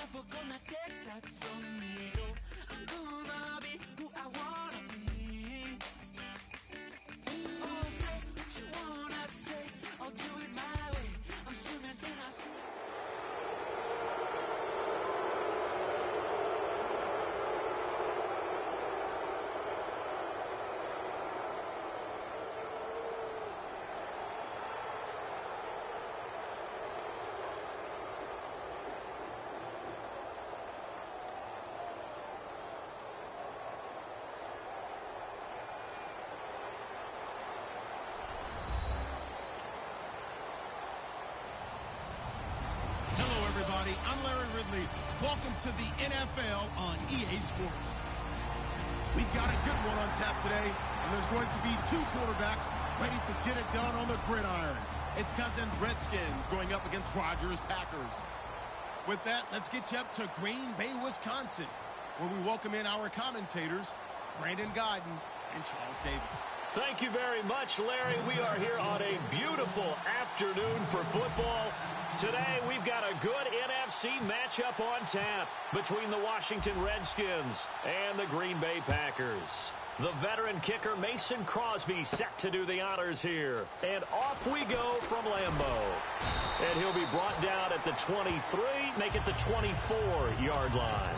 never gonna take that from me. No, I'm gonna be who I wanna be. Oh, say what you wanna say, I'll do it my way. I'm swimming in I see. I'm Larry Ridley. Welcome to the NFL on EA Sports. We've got a good one on tap today, and there's going to be two quarterbacks ready to get it done on the gridiron. It's Cousins Redskins going up against Rodgers Packers. With that, let's get you up to Green Bay, Wisconsin, where we welcome in our commentators, Brandon Godden and Charles Davis. Thank you very much, Larry. We are here on a beautiful afternoon for football. Today, we've got a good NFC matchup on tap between the Washington Redskins and the Green Bay Packers. The veteran kicker Mason Crosby set to do the honors here. And off we go from Lambeau. And he'll be brought down at the 23, make it the 24-yard line.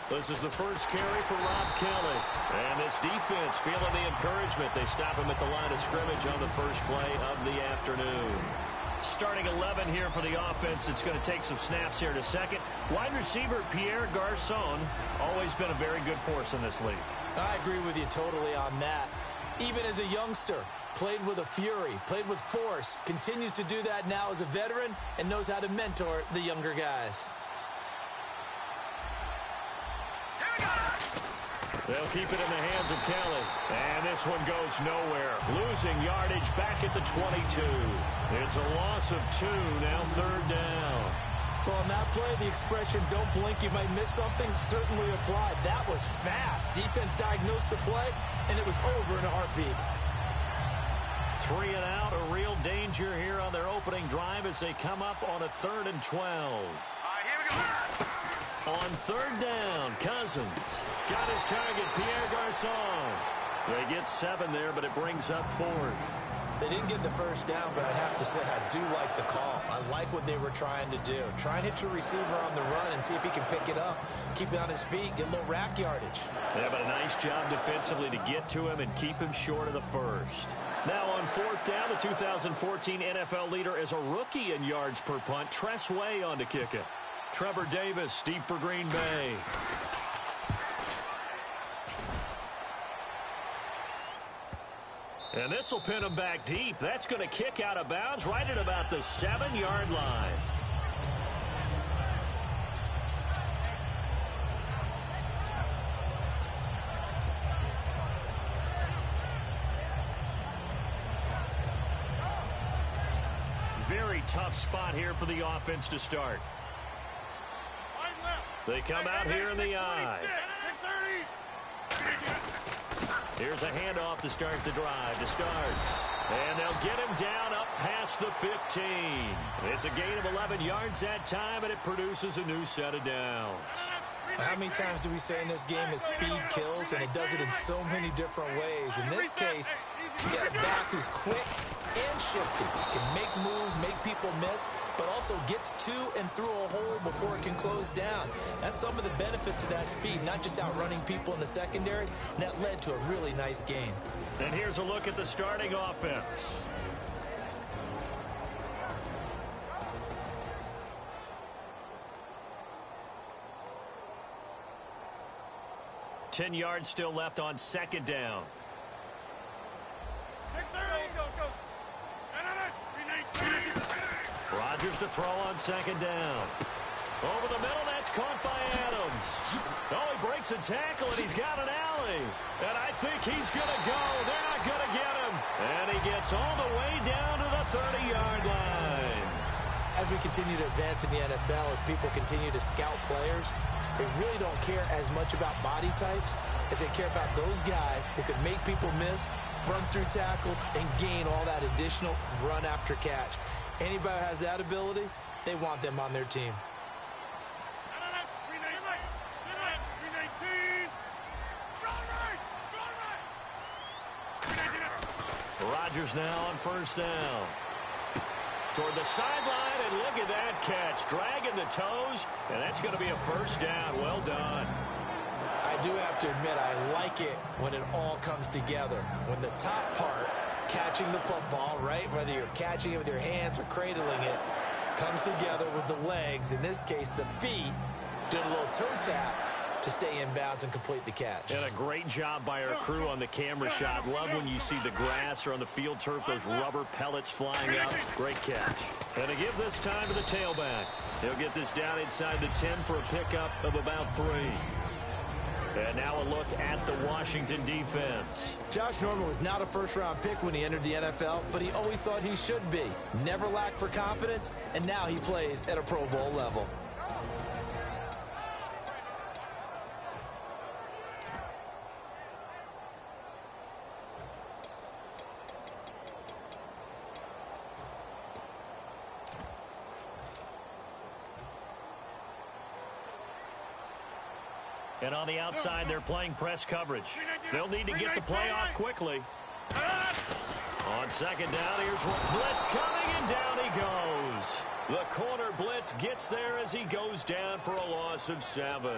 This is the first carry for Rob Kelly. And this defense feeling the encouragement. They stop him at the line of scrimmage on the first play of the afternoon. Starting 11 here for the offense. It's going to take some snaps here in a second. Wide receiver Pierre Garçon, always been a very good force in this league. I agree with you totally on that. Even as a youngster, played with a fury, played with force, continues to do that now as a veteran, and knows how to mentor the younger guys. They'll keep it in the hands of Kelly. And this one goes nowhere. Losing yardage back at the 22. It's a loss of 2, now third down. Well, on that play, the expression, don't blink, you might miss something, certainly applied. That was fast. Defense diagnosed the play, and it was over in a heartbeat. 3 and out, a real danger here on their opening drive as they come up on a 3rd and 12. All right, here we go. On 3rd down, Cousins got his target, Pierre Garçon. They get 7 there, but it brings up 4th. They didn't get the first down, but I have to say I do like the call. I like what they were trying to do. Try and hit your receiver on the run and see if he can pick it up, keep it on his feet, get a little rack yardage. Yeah, but a nice job defensively to get to him and keep him short of the first. Now on 4th down, the 2014 NFL leader is a rookie in yards per punt. Tress Way on to kick it. Trevor Davis, deep for Green Bay. And this will pin him back deep. That's going to kick out of bounds right at about the 7-yard line. Very tough spot here for the offense to start. They come out here in the eye. Here's a handoff to start the drive. To starts. And they'll get him down up past the 15. It's a gain of 11 yards that time, and it produces a new set of downs. How many times do we say in this game that speed kills, and it does it in so many different ways? In this case, you got a back who's quick and shifty. Can make moves, make people miss, but also gets to and through a hole before it can close down. That's some of the benefits of that speed, not just outrunning people in the secondary, and that led to a really nice game. And here's a look at the starting offense. Ten yards still left on 2nd down. Rodgers to throw on 2nd down. Over the middle, that's caught by Adams. Oh, he breaks a tackle, and he's got an alley. And I think he's going to go. They're not going to get him. And he gets all the way down to the 30-yard line. As we continue to advance in the NFL, as people continue to scout players, they really don't care as much about body types as they care about those guys who can make people miss, run through tackles, and gain all that additional run after catch. Anybody who has that ability, they want them on their team. Rodgers now on first down. Toward the sideline, and look at that catch. Dragging the toes, and that's going to be a first down. Well done. I do have to admit, I like it when it all comes together. When the top part, catching the football, right, whether you're catching it with your hands or cradling it, comes together with the legs, in this case the feet, doing a little toe tap to stay in bounds and complete the catch. And a great job by our crew on the camera shot. Love when you see the grass or on the field turf, those rubber pellets flying up. Great catch. And to give this time to the tailback. He'll get this down inside the 10 for a pickup of about 3. And now a look at the Washington defense. Josh Norman was not a first-round pick when he entered the NFL, but he always thought he should be. Never lacked for confidence, and now he plays at a Pro Bowl level. And on the outside, they're playing press coverage. They'll need to get the play off quickly. On second down, here's blitz coming, and down he goes. The corner blitz gets there as he goes down for a loss of 7.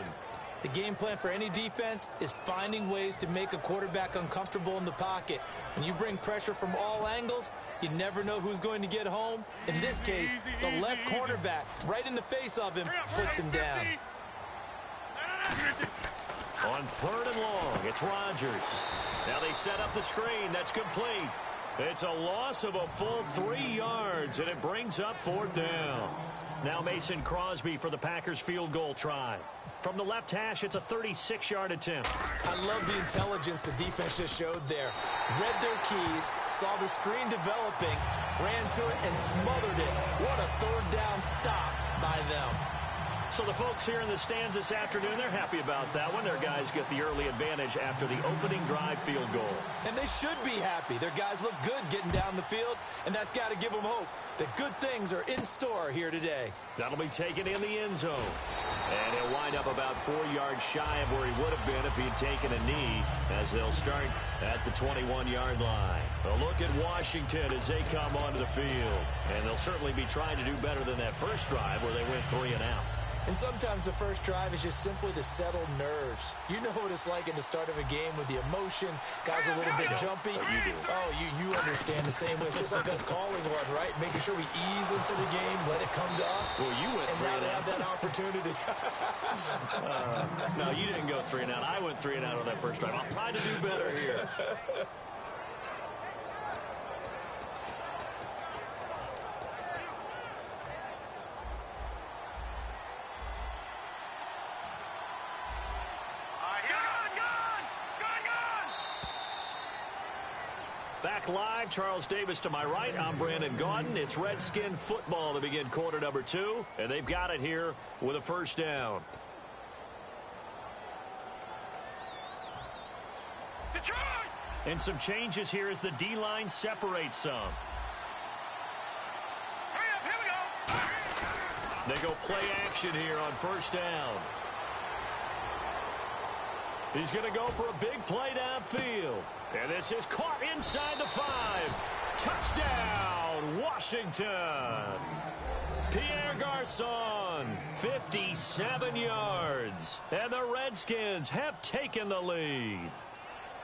The game plan for any defense is finding ways to make a quarterback uncomfortable in the pocket. When you bring pressure from all angles, you never know who's going to get home. In this case, the left cornerback, right in the face of him, puts him down. On third and long, it's Rodgers. Now they set up the screen. That's complete. It's a loss of a full 3 yards, and it brings up 4th down. Now Mason Crosby for the Packers field goal try. From the left hash, it's a 36-yard attempt. I love the intelligence the defense just showed there. Read their keys, saw the screen developing, ran to it, and smothered it. What a third down stop by them. So the folks here in the stands this afternoon, they're happy about that one. Their guys get the early advantage after the opening drive field goal. And they should be happy. Their guys look good getting down the field, and that's got to give them hope that good things are in store here today. That'll be taken in the end zone. And he'll wind up about 4 yards shy of where he would have been if he'd taken a knee, as they'll start at the 21-yard line. A look at Washington as they come onto the field. And they'll certainly be trying to do better than that first drive where they went 3 and out. And sometimes the first drive is just simply to settle nerves. You know what it's like at the start of a game with the emotion. Guys are a little bit jumpy. You understand the same way. It's just like us calling one, right? Making sure we ease into the game, let it come to us. Well, you went 3 and out. And now they have that opportunity. No, you didn't go 3 and out. I went 3 and out on that first drive. I'll try to do better here. Back live, Charles Davis to my right. I'm Brandon Gaudin. It's Redskin football to begin quarter number 2, and they've got it here with a first down. Detroit! And some changes here as the D-line separates some. Hurry up, here we go! They go play action here on first down. He's going to go for a big play downfield. And this is caught inside the 5. Touchdown, Washington. Pierre Garçon, 57 yards. And the Redskins have taken the lead.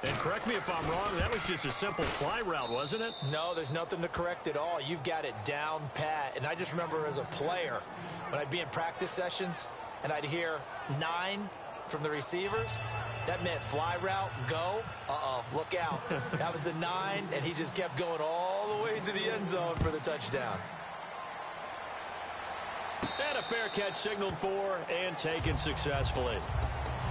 And correct me if I'm wrong, that was just a simple fly route, wasn't it? No, there's nothing to correct at all. You've got it down pat. And I just remember as a player, when I'd be in practice sessions and I'd hear 9 from the receivers, that meant fly route, go. Look out. That was the 9, and he just kept going all the way into the end zone for the touchdown. And a fair catch signaled for and taken successfully.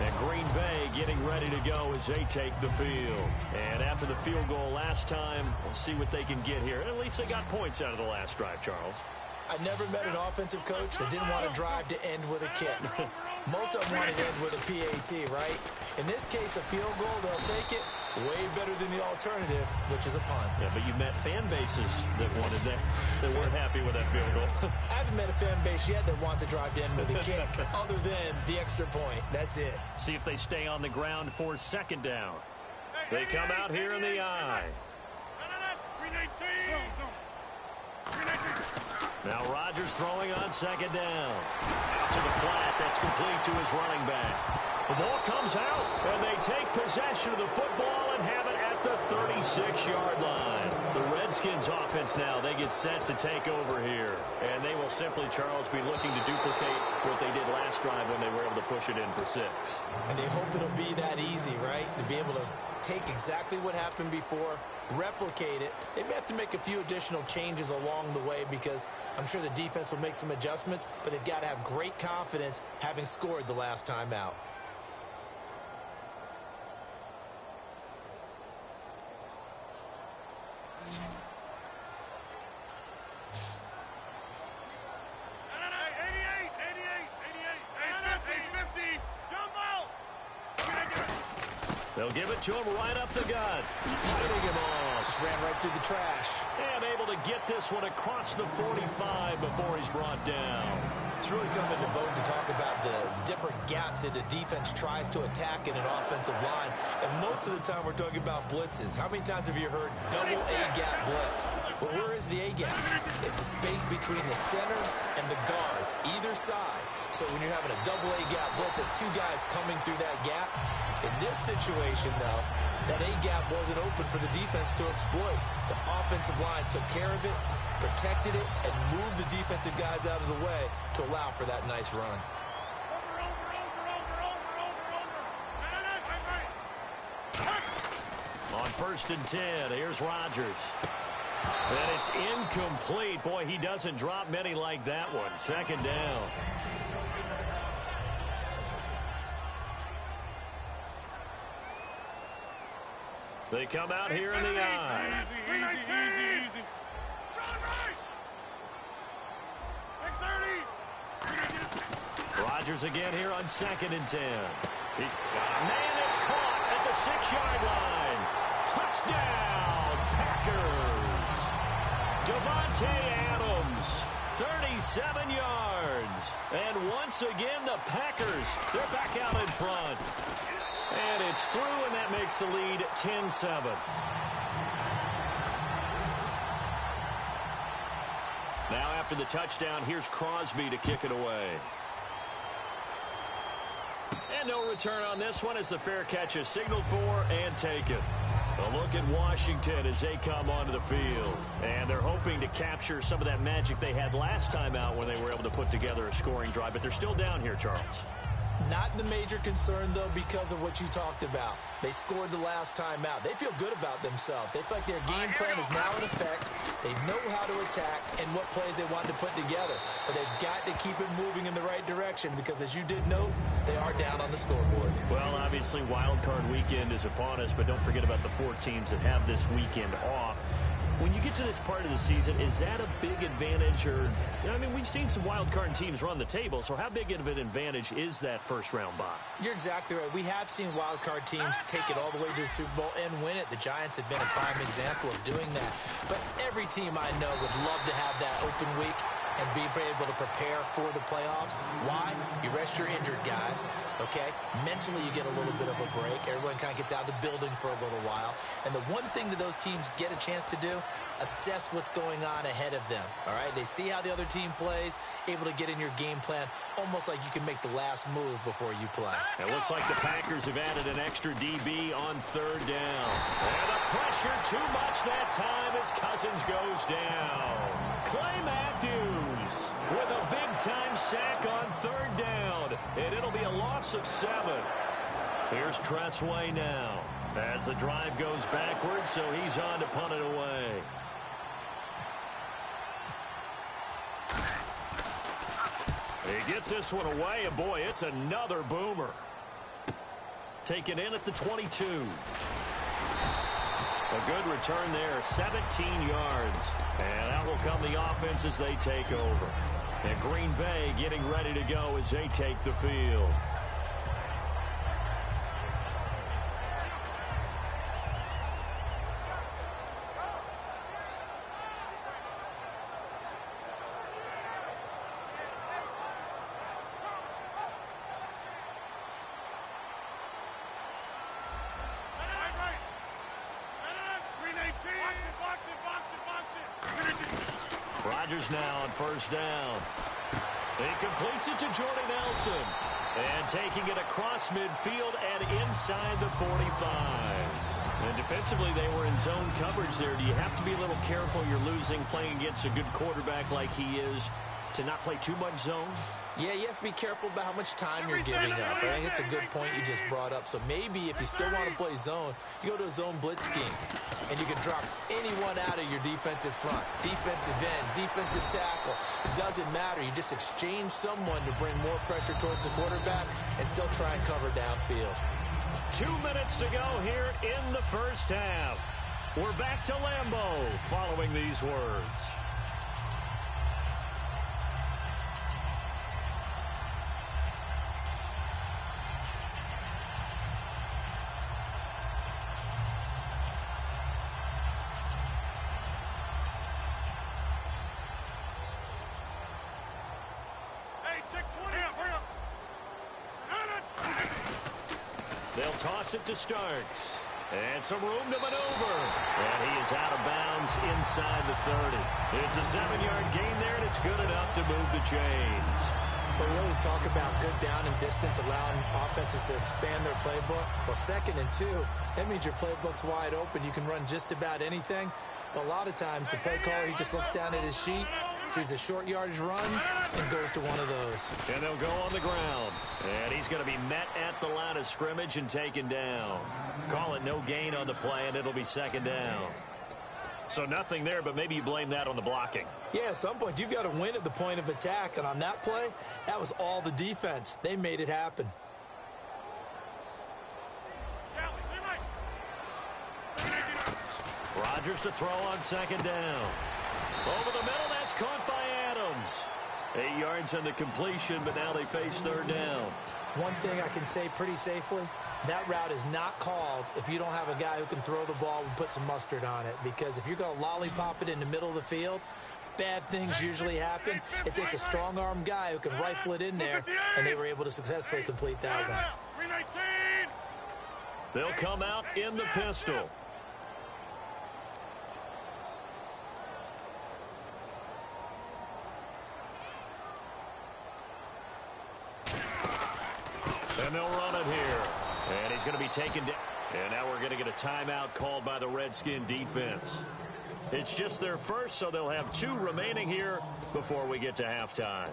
And Green Bay getting ready to go as they take the field. And after the field goal last time, we'll see what they can get here. At least they got points out of the last drive, Charles. I never met an offensive coach that didn't want to drive to end with a kick. Most of them want to end with a PAT, right? In this case, a field goal, they'll take it. Way better than the alternative, which is a punt. Yeah, but you met fan bases that wanted that, that weren't happy with that field goal. I haven't met a fan base yet that wants to drive to end with a kick, other than the extra point. That's it. See if they stay on the ground for second down. They come out here in the eye. Now Rodgers throwing on second down. Out to the flat. That's complete to his running back. The ball comes out, and they take possession of the football and have it at the 36-yard line. The Redskins offense now, they get set to take over here. And they will simply, Charles, be looking to duplicate what they did last drive when they were able to push it in for 6. And they hope it'll be that easy, right? To be able to take exactly what happened before, replicate it. They may have to make a few additional changes along the way because I'm sure the defense will make some adjustments, but they've got to have great confidence having scored the last time out. They'll give it to him right up the gut. Fighting him off. Just ran right through the trash. And able to get this one across the 45 before he's brought down. It's really coming to vote to talk about the different gaps that the defense tries to attack in an offensive line. And most of the time we're talking about blitzes. How many times have you heard double A-gap blitz? Well, where is the A-gap? It's the space between the center and the guards, either side. So when you're having a double A-gap blitz, that's 2 guys coming through that gap. In this situation, though, that A-gap wasn't open for the defense to exploit. The offensive line took care of it, protected it, and moved the defensive guys out of the way to allow for that nice run. On 1st and 10, here's Rodgers. And it's incomplete. Boy, he doesn't drop many like that one. Second down. They come out here in the eye. Easy. Rodgers again here on 2nd and 10. He's got a man that's caught at the 6-yard line. Touchdown, Packers. Devontae Adams, 37 yards. And once again, the Packers, they're back out in front. And it's through, and that makes the lead 10-7. Now after the touchdown, here's Crosby to kick it away. And no return on this one as the fair catch is signaled for and taken. A look at Washington as they come onto the field. And they're hoping to capture some of that magic they had last time out when they were able to put together a scoring drive. But they're still down here, Charles. Not the major concern, though, because of what you talked about. They scored the last time out. They feel good about themselves. They feel like their game plan is now in effect. They know how to attack and what plays they want to put together. But they've got to keep it moving in the right direction because, as you did note, they are down on the scoreboard. Well, obviously, wild card weekend is upon us, but don't forget about the 4 teams that have this weekend off. When you get to this part of the season, is that a big advantage? Or, I mean, we've seen some wild card teams run the table, so how big of an advantage is that first-round bye? You're exactly right. We have seen wild card teams take it all the way to the Super Bowl and win it. The Giants have been a prime example of doing that. But every team I know would love to have that open week and be able to prepare for the playoffs. Why? You rest your injured guys, okay? Mentally, you get a little bit of a break. Everyone kind of gets out of the building for a little while. And the one thing that those teams get a chance to do, assess what's going on ahead of them, all right? They see how the other team plays, able to get in your game plan, almost like you can make the last move before you play. It looks like the Packers have added an extra DB on 3rd down. And the pressure too much that time as Cousins goes down. Clay Matthews with a big-time sack on 3rd down. And it'll be a loss of 7. Here's Tressway now as the drive goes backwards, so he's on to punt it away. He gets this one away, and boy, it's another boomer. Taken in at the 22. A good return there, 17 yards. And out will come the offense as they take over. And Green Bay getting ready to go as they take the field. Rodgers now on first down. He completes it to Jordy Nelson. And taking it across midfield and inside the 45. And defensively, they were in zone coverage there. Do you have to be a little careful? You're losing playing against a good quarterback like he is to not play too much zone? Yeah, you have to be careful about how much time you're giving up. I think it's a good point you just brought up. So maybe if you still want to play zone, you go to a zone blitz scheme. And you can drop anyone out of your defensive front. Defensive end, defensive tackle. It doesn't matter. You just exchange someone to bring more pressure towards the quarterback and still try and cover downfield. 2 minutes to go here in the first half. We're back to Lambeau following these words. They'll toss it to Starks. And some room to maneuver. And he is out of bounds inside the 30. It's a 7-yard gain there, and it's good enough to move the chains. Well, we always talk about good down and distance, allowing offenses to expand their playbook. Well, 2nd and 2, that means your playbook's wide open. You can run just about anything. But a lot of times, the play caller, he just looks down at his sheet, sees the short yardage runs, and goes to one of those. And they'll go on the ground. And he's going to be met at the line of scrimmage and taken down. Call it no gain on the play, and it'll be 2nd down. So nothing there, but maybe you blame that on the blocking. Yeah, at some point, you've got to win at the point of attack. And on that play, that was all the defense. They made it happen. Rodgers to throw on 2nd down. Over the middle, that's caught by Adams. 8 yards on the completion, but now they face 3rd down. One thing I can say pretty safely, that route is not called if you don't have a guy who can throw the ball and put some mustard on it. Because if you're going to lollipop it in the middle of the field, bad things usually happen. It takes a strong-arm guy who can rifle it in there, and they were able to successfully complete that one. They'll come out in the pistol. And they'll run it here. And he's going to be taken down. And now we're going to get a timeout called by the Redskin defense. It's just their first, so they'll have 2 remaining here before we get to halftime.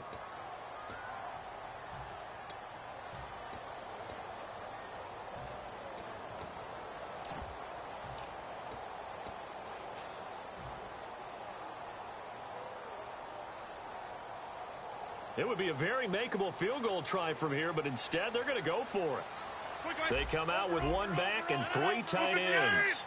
It would be a very makeable field goal try from here, but instead they're going to go for it. They come out with 1 back and 3 tight ends.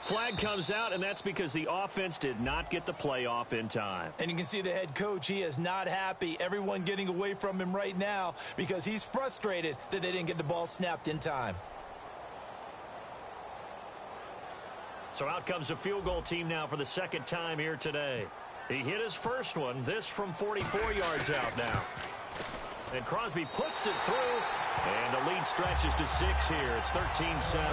Flag comes out, and that's because the offense did not get the play off in time. And you can see the head coach, he is not happy. Everyone getting away from him right now because he's frustrated that they didn't get the ball snapped in time. So out comes a field goal team now for the 2nd time here today. He hit his first one, this from 44 yards out now. And Crosby puts it through, and the lead stretches to 6 here. It's 13-7.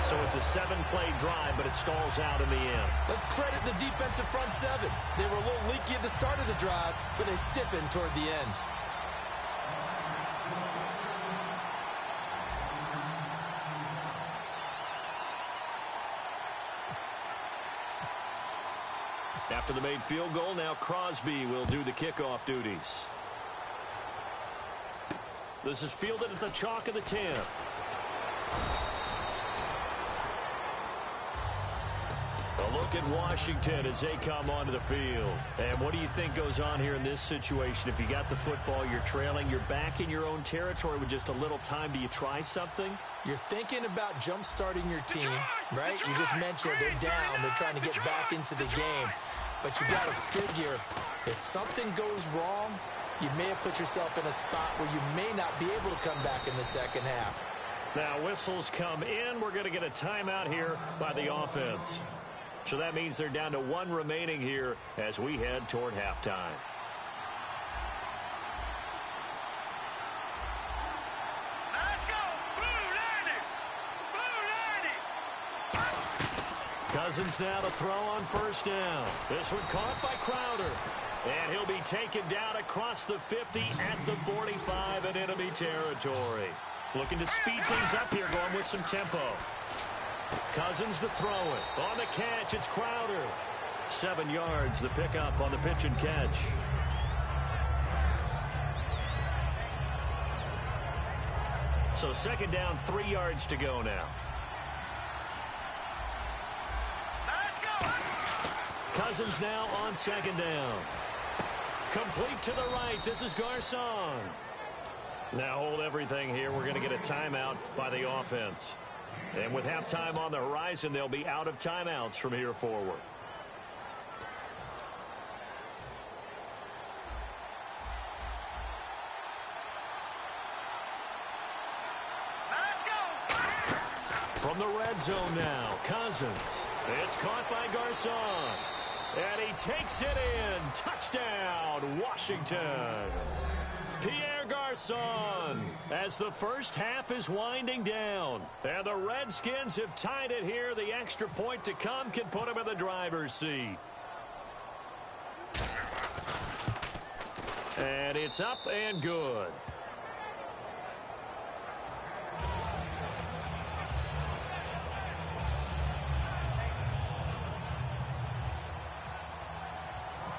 So it's a 7-play drive, but it stalls out in the end. Let's credit the defensive front 7. They were a little leaky at the start of the drive, but they stiffened toward the end. After the made field goal, now Crosby will do the kickoff duties. This is fielded at the chalk of the 10. A look at Washington as they come onto the field. And what do you think goes on here in this situation? If you got the football, you're trailing, you're back in your own territory with just a little time. Do you try something? You're thinking about jump-starting your team, right? You just mentioned they're down. They're trying to get back into the game. But you got to figure, if something goes wrong, you may have put yourself in a spot where you may not be able to come back in the second half. Now whistles come in. We're going to get a timeout here by the offense. So that means they're down to one remaining here as we head toward halftime. Let's go! Blue 90! Blue 90! Cousins now to throw on first down. This one caught by Crowder. And he'll be taken down across the 50 at the 45 in enemy territory. Looking to speed things up here, going with some tempo. Cousins to throw it. On the catch, it's Crowder. 7 yards, the pickup on the pitch and catch. So second down, 3 yards to go now. Let's go! Cousins now on second down. Complete to the right. This is Garcon. Now hold everything here. We're going to get a timeout by the offense. And with halftime on the horizon, they'll be out of timeouts from here forward. Let's go! From the red zone now, Cousins. It's caught by Garcon. And he takes it in. Touchdown, Washington. Pierre Garcon as the first half is winding down. And the Redskins have tied it here. The extra point to come can put them in the driver's seat. And it's up and good.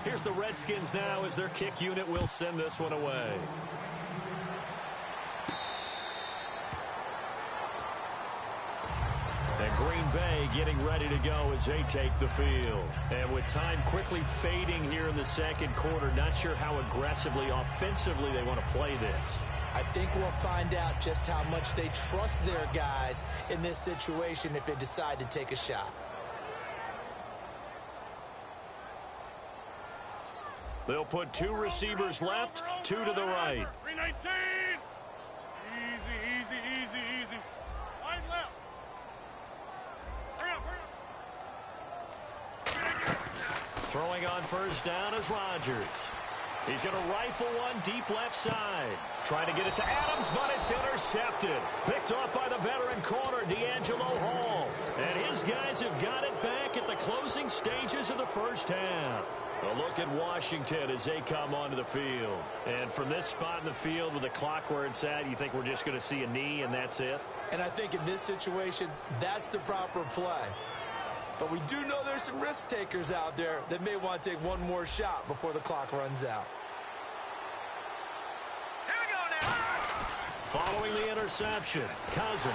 Here's the Redskins now as their kick unit will send this one away. And Green Bay getting ready to go as they take the field. And with time quickly fading here in the second quarter, not sure how aggressively, offensively they want to play this. I think we'll find out just how much they trust their guys in this situation if they decide to take a shot. They'll put 2 receivers left, 2 to the right. 319! Easy, easy, easy, easy. Wide left. Hurry up, hurry up. Throwing on first down is Rodgers. He's going to rifle one deep left side. Trying to get it to Adams, but it's intercepted. Picked off by the veteran corner, D'Angelo Hall. And his guys have got it back at the closing stages of the first half. A look at Washington as they come onto the field. And from this spot in the field with the clock where it's at, you think we're just going to see a knee and that's it? And I think in this situation, that's the proper play. But we do know there's some risk takers out there that may want to take one more shot before the clock runs out. Here we go now. Following the interception, Cousins.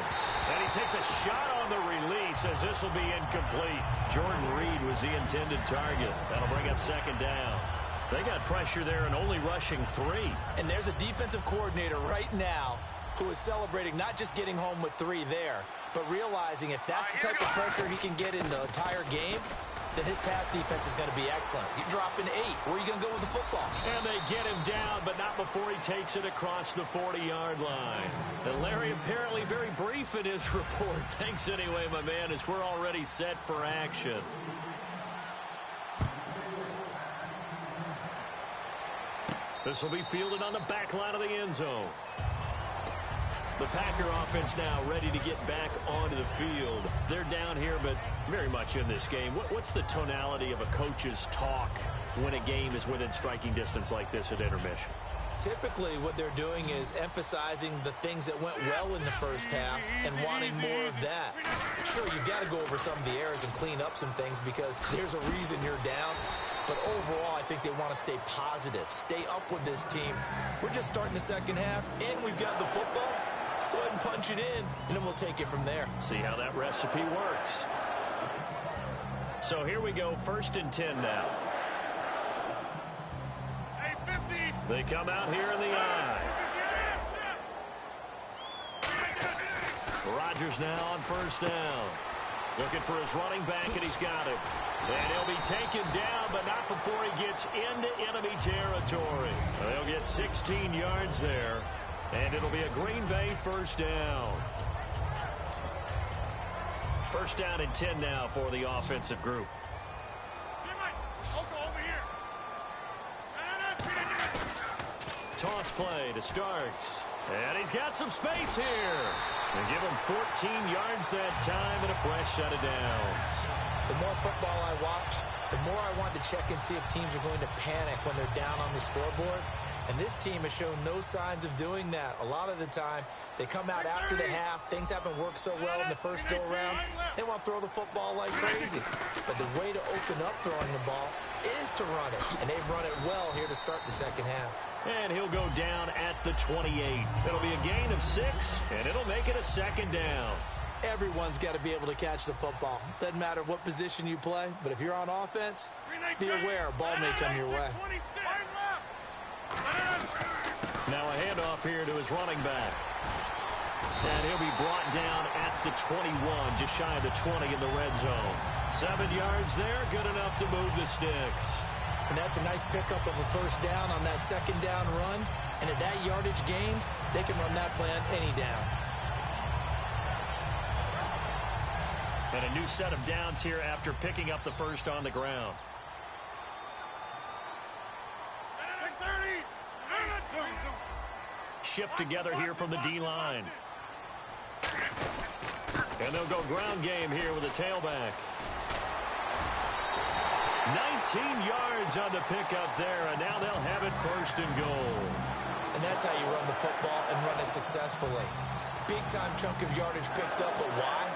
And he takes a shot on the release as this will be incomplete. Jordan Reed was the intended target. That'll bring up second down. They got pressure there and only rushing 3. And there's a defensive coordinator right now who is celebrating not just getting home with 3 there, but realizing if that's the type of pressure he can get in the entire game, then his pass defense is going to be excellent. You drop in 8. Where are you going to go with the football? And they get him down, but not before he takes it across the 40-yard line. And Larry apparently very brief in his report. Thanks anyway, my man, as we're already set for action. This will be fielded on the back line of the end zone. The Packer offense now ready to get back onto the field. They're down here, but very much in this game. What's the tonality of a coach's talk when a game is within striking distance like this at intermission? Typically, what they're doing is emphasizing the things that went well in the first half and wanting more of that. Sure, you've got to go over some of the errors and clean up some things because there's a reason you're down. But overall, I think they want to stay positive, stay up with this team. We're just starting the second half, and we've got the football. Let's go ahead and punch it in, and then we'll take it from there. See how that recipe works. So here we go, 1st and 10 now. They come out here in the I. Rodgers now on 1st down. Looking for his running back, and he's got it. And he'll be taken down, but not before he gets into enemy territory. They'll get 16 yards there, and it'll be a Green Bay 1st down. 1st down and 10 now for the offensive group. Toss play to Starks. And he's got some space here. They give him 14 yards that time and a fresh set of downs. The more football I watch, the more I want to check and see if teams are going to panic when they're down on the scoreboard. And this team has shown no signs of doing that. A lot of the time, they come out after the half. Things haven't worked so well in the first go-around. They want to throw the football like crazy. But the way to open up throwing the ball is to run it. And they've run it well here to start the second half. And he'll go down at the 28. It'll be a gain of 6, and it'll make it a 2nd down. Everyone's got to be able to catch the football. Doesn't matter what position you play, but if you're on offense, be aware, ball may come your way. Now a handoff here to his running back. And he'll be brought down at the 21, just shy of the 20 in the red zone. 7 yards there, good enough to move the sticks. And that's a nice pickup of a 1st down on that 2nd down run. And at that yardage gained, they can run that play on any down. And a new set of downs here after picking up the 1st on the ground. Shift together here from the D-line. And they'll go ground game here with a tailback. 19 yards on the pickup there, and now they'll have it 1st and goal. And that's how you run the football and run it successfully. Big-time chunk of yardage picked up, but why?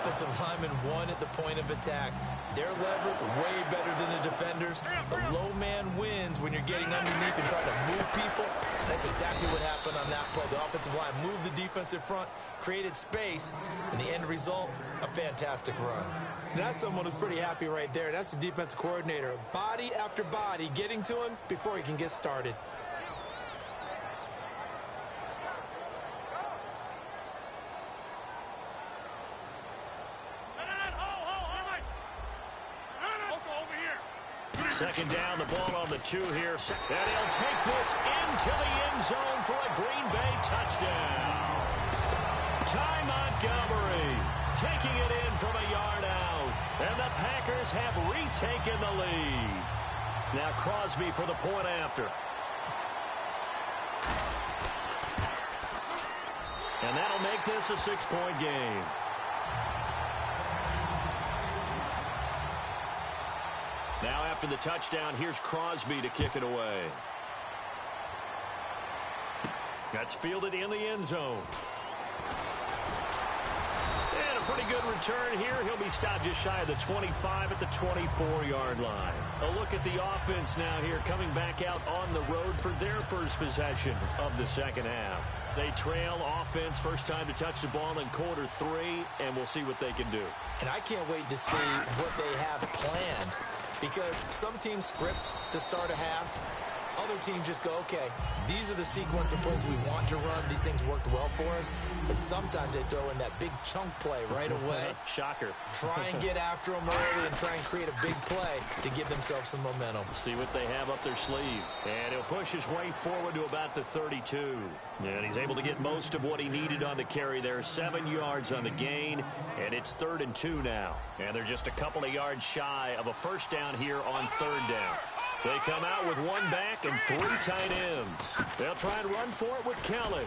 Offensive lineman won at the point of attack. Their leverage way better than the defenders. The low man wins when you're getting underneath and trying to move people. That's exactly what happened on that play. The offensive line moved the defensive front, created space, and the end result, a fantastic run. And that's someone who's pretty happy right there. That's the defensive coordinator. Body after body getting to him before he can get started. Second down, the ball on the 2 here. And he'll take this into the end zone for a Green Bay touchdown. Ty Montgomery taking it in from a yard out. And the Packers have retaken the lead. Now Crosby for the point after. And that'll make this a 6-point game. Now after the touchdown, here's Crosby to kick it away. That's fielded in the end zone. And a pretty good return here. He'll be stopped just shy of the 25 at the 24-yard line. A look at the offense now here, coming back out on the road for their first possession of the second half. They trail offense, first time to touch the ball in quarter 3, and we'll see what they can do. And I can't wait to see what they have planned. Because some teams script to start a half. Other teams just go, okay, these are the sequence of plays we want to run. These things worked well for us. And sometimes they throw in that big chunk play right away. Shocker. Try and get after them early and try and create a big play to give themselves some momentum. See what they have up their sleeve. And he'll push his way forward to about the 32. And he's able to get most of what he needed on the carry there. 7 yards on the gain. And it's 3rd and 2 now. And they're just a couple of yards shy of a first down here on 3rd down. They come out with 1 back and 3 tight ends. They'll try and run for it with Kelly.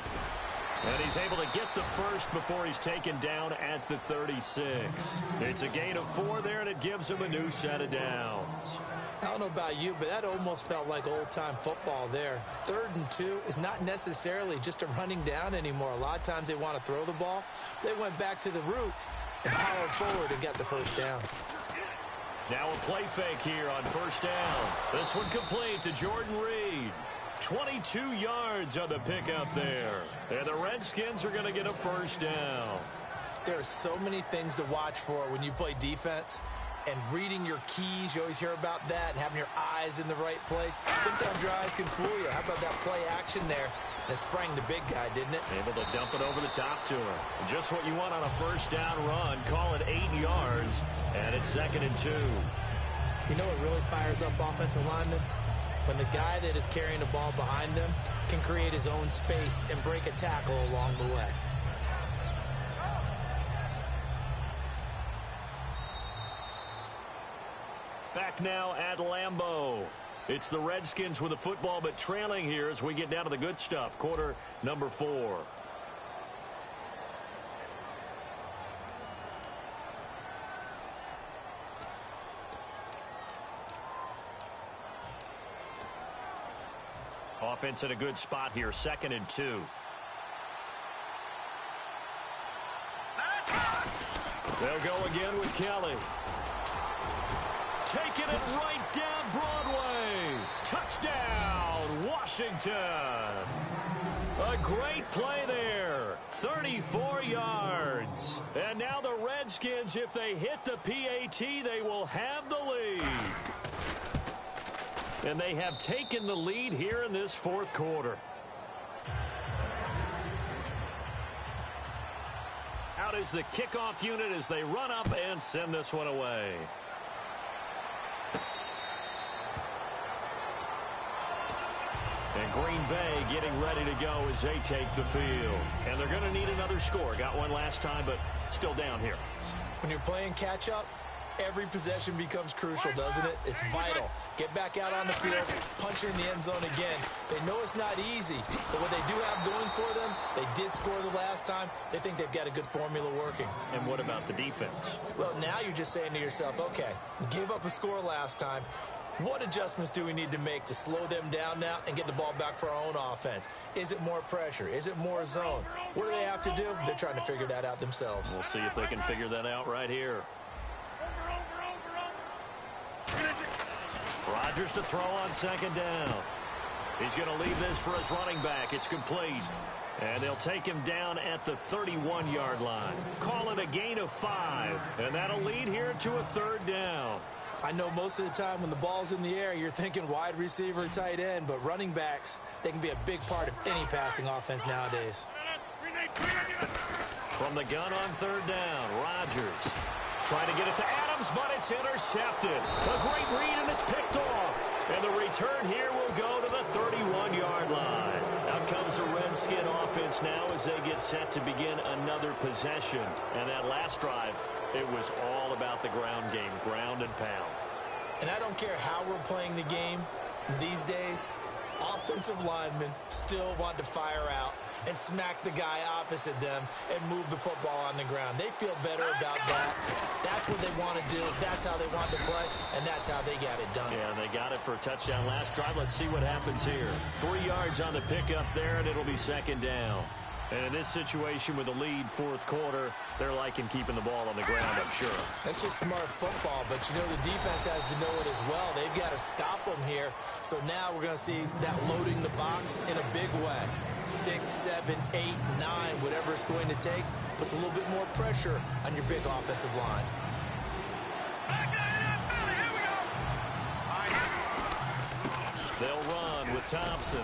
And he's able to get the first before he's taken down at the 36. It's a gain of 4 there, and it gives him a new set of downs. I don't know about you, but that almost felt like old-time football there. 3rd and 2 is not necessarily just a running down anymore. A lot of times they want to throw the ball. They went back to the roots and powered forward and got the first down. Now a play fake here on first down. This one complete to Jordan Reed. 22 yards on the pickup there. And the Redskins are going to get a first down. There are so many things to watch for when you play defense. And reading your keys, you always hear about that, and having your eyes in the right place. Sometimes your eyes can fool you. How about that play action there? And it sprang the big guy, didn't it? Able to dump it over the top to him. Just what you want on a first down run. Call it 8 yards, and it's 2nd and 2. You know what really fires up offensive linemen? When the guy that is carrying the ball behind them can create his own space and break a tackle along the way. Back now at Lambeau. It's the Redskins with the football, but trailing here as we get down to the good stuff. Quarter number 4. Offense in a good spot here. 2nd and 2. They'll go again with Kelly. Taking it right down Broadway. Touchdown, Washington. A great play there. 34 yards. And now the Redskins, if they hit the PAT, they will have the lead. And they have taken the lead here in this 4th quarter. Out is the kickoff unit as they run up and send this one away. And Green Bay getting ready to go as they take the field. And they're going to need another score. Got one last time, but still down here. When you're playing catch-up, every possession becomes crucial, doesn't it? It's vital. Get back out on the field, punch it in the end zone again. They know it's not easy, but what they do have going for them, they did score the last time. They think they've got a good formula working. And what about the defense? Well, now you're just saying to yourself, okay, we gave up a score last time. What adjustments do we need to make to slow them down now and get the ball back for our own offense? Is it more pressure? Is it more zone? What do they have to do? They're trying to figure that out themselves. We'll see if they can figure that out right here. Rodgers to throw on 2nd down. He's going to leave this for his running back. It's complete. And they'll take him down at the 31-yard line. Call it a gain of 5. And that'll lead here to a 3rd down. I know most of the time when the ball's in the air, you're thinking wide receiver, tight end, but running backs, they can be a big part of any passing offense nowadays. From the gun on 3rd down, Rodgers trying to get it to Adams, but it's intercepted. A great read, and it's picked off. And the return here will go to the 31-yard line. Out comes the Redskin offense now as they get set to begin another possession. And that last drive, it was all about the ground game, ground and pound. And I don't care how we're playing the game these days, offensive linemen still want to fire out and smack the guy opposite them and move the football on the ground. They feel better about that. That's what they want to do. That's how they want to play, and that's how they got it done. Yeah, they got it for a touchdown last drive. Let's see what happens here. 3 yards on the pickup there, and it'll be 2nd down. And in this situation with the lead 4th quarter, they're liking keeping the ball on the ground, I'm sure. That's just smart football, but you know the defense has to know it as well. They've got to stop them here. So now we're going to see that loading the box in a big way. 6, 7, 8, 9, whatever it's going to take, puts a little bit more pressure on your big offensive line. They'll run with Thompson.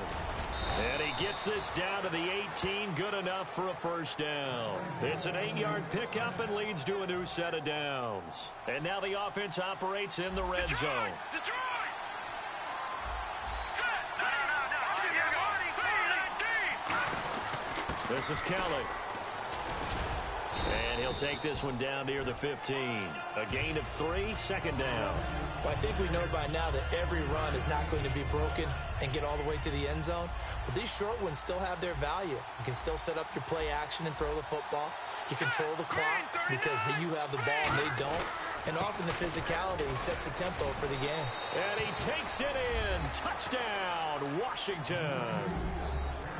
And he gets this down to the 18, good enough for a 1st down. It's an 8-yard pickup and leads to a new set of downs. And now the offense operates in the red zone. This is Kelly. And he'll take this one down near the 15. A gain of 3, second down. Well, I think we know by now that every run is not going to be broken and get all the way to the end zone. But these short ones still have their value. You can still set up your play action and throw the football. You control the clock because you have the ball and they don't. And often the physicality sets the tempo for the game. And he takes it in. Touchdown, Washington.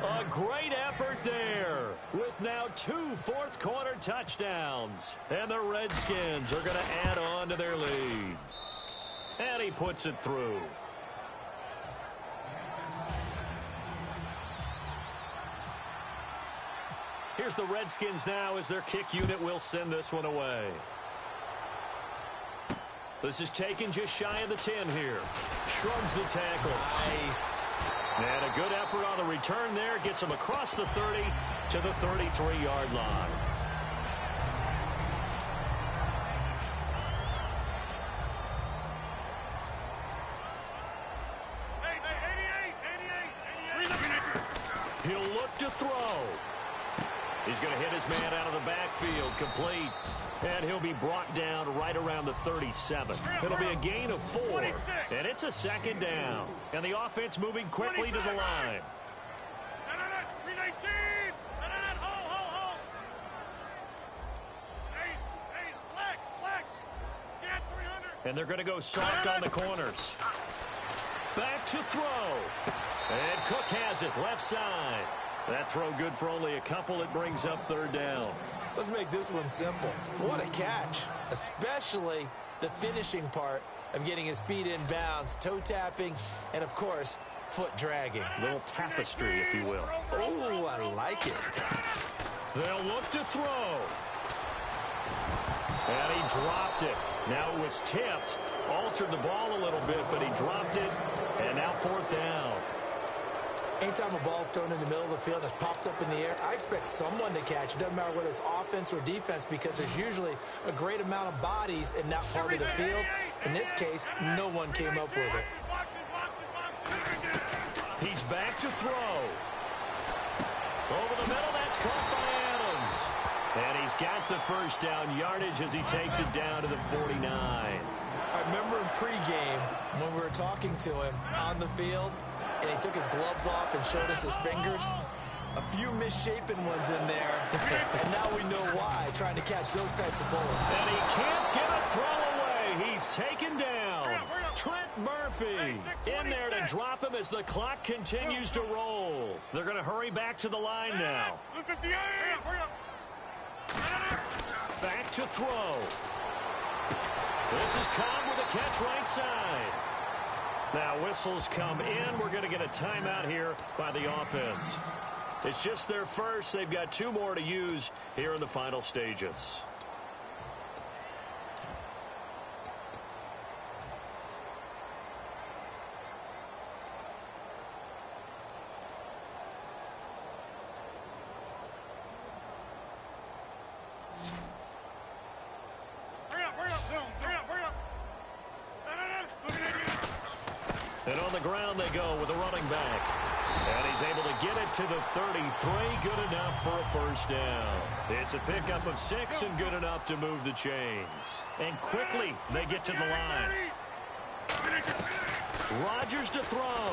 A great effort there with now 2 fourth-quarter touchdowns. And the Redskins are going to add on to their lead. And he puts it through. Here's the Redskins now as their kick unit will send this one away. This is taken just shy of the 10 here. Shrugs the tackle. Nice. And a good effort on the return there. Gets him across the 30 to the 33-yard line. He'll look to throw. He's going to hit his man out of the backfield, complete. And he'll be brought down right around the 37. It'll be a gain of 4. And it's a second down. And the offense moving quickly to the line. And they're going to go soft on the corners. Back to throw. And Cook has it left side. That throw good for only a couple. It brings up third down. Let's make this one simple. What a catch, especially the finishing part of getting his feet in bounds, toe tapping, and, of course, foot dragging. Little tapestry, if you will. Oh, I like it. They'll look to throw. And he dropped it. Now it was tipped. Altered the ball a little bit, but he dropped it. And now fourth down. Anytime a ball's thrown in the middle of the field that's popped up in the air, I expect someone to catch. It doesn't matter whether it's offense or defense because there's usually a great amount of bodies in that part of the field. In this case, no one came up with it. He's back to throw. Over the middle, that's caught by Adams. And he's got the first down yardage as he takes it down to the 49. I remember in pregame when we were talking to him on the field, and he took his gloves off and showed us his fingers. A few misshapen ones in there, and now we know why, trying to catch those types of bullets. And he can't get a throw away. He's taken down. Trent Murphy in there to drop him as the clock continues to roll. They're going to hurry back to the line now. Back to throw. This is Cobb with a catch right side. Now whistles come in. We're going to get a timeout here by the offense. It's just their first. They've got 2 more to use here in the final stages. And on the ground they go with a running back. And he's able to get it to the 33. Good enough for a first down. It's a pickup of 6 and good enough to move the chains. And quickly they get to the line. Rodgers to throw.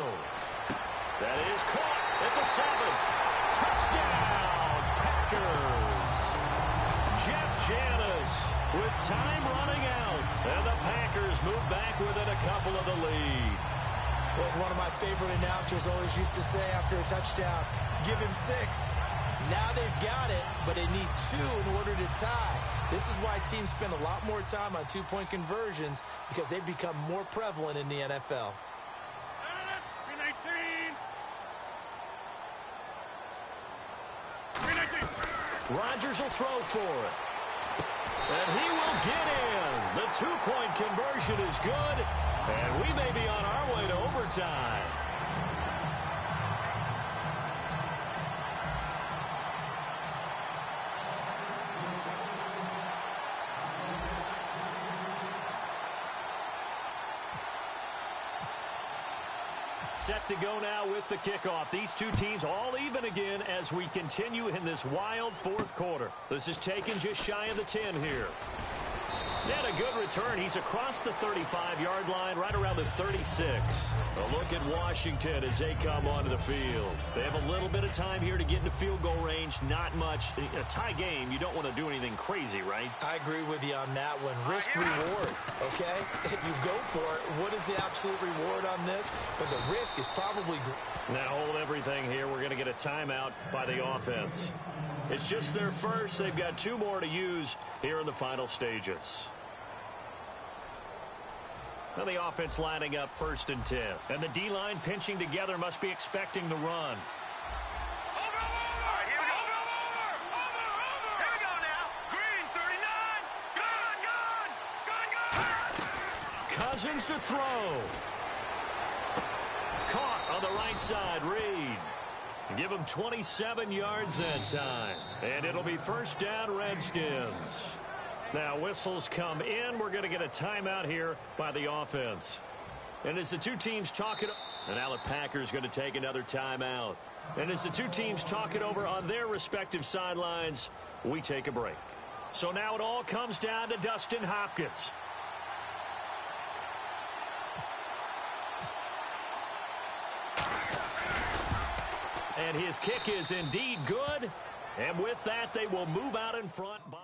That is caught at the 7. Touchdown, Packers. Jeff Janis with time running out. And the Packers move back within a couple of the lead. Was one of my favorite announcers always used to say after a touchdown, give him 6. Now they've got it, but they need 2 in order to tie. This is why teams spend a lot more time on 2-point conversions because they've become more prevalent in the NFL. Rodgers will throw for it. And he will get in. The 2-point conversion is good. And we may be on our way to overtime. set to go now with the kickoff. These two teams all even again as we continue in this wild fourth quarter. This is taken just shy of the 10 here. And a good return. He's across the 35-yard line, right around the 36. A look at Washington as they come onto the field. They have a little bit of time here to get into field goal range. Not much. A tie game, you don't want to do anything crazy, right? I agree with you on that one. Risk-reward, okay? If you go for it, what is the absolute reward on this? But the risk is probably... Now hold everything here. We're going to get a timeout by the offense. It's just their first. They've got 2 more to use here in the final stages. Now the offense lining up 1st and 10. And the D-line pinching together must be expecting the run. Cousins to throw. Caught on the right side, Reed. Give him 27 yards that time. And it'll be 1st down, Redskins. Now whistles come in. We're going to get a timeout here by the offense. And as the two teams talk it, and now the Packers going to take another timeout. And as the two teams talk it over on their respective sidelines, we take a break. So now it all comes down to Dustin Hopkins. And his kick is indeed good. And with that, they will move out in front by...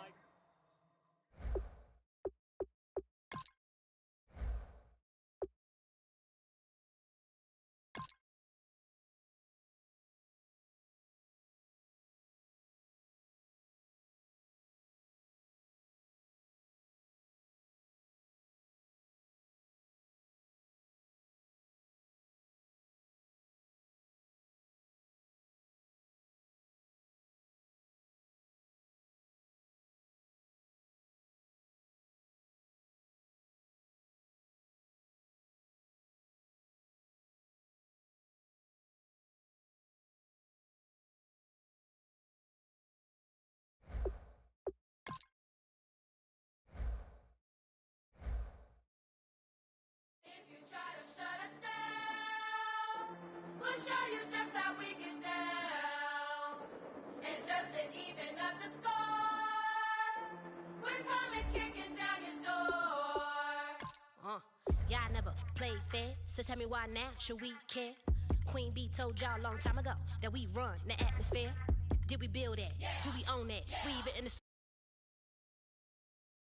We'll show you just how we get down. And just to even up the score, we're coming kicking down your door. Y'all never played fair, so tell me why now should we care? Queen Bee told y'all a long time ago that we run the atmosphere. Did we build that? Yeah. Do we own that? Yeah. We even in the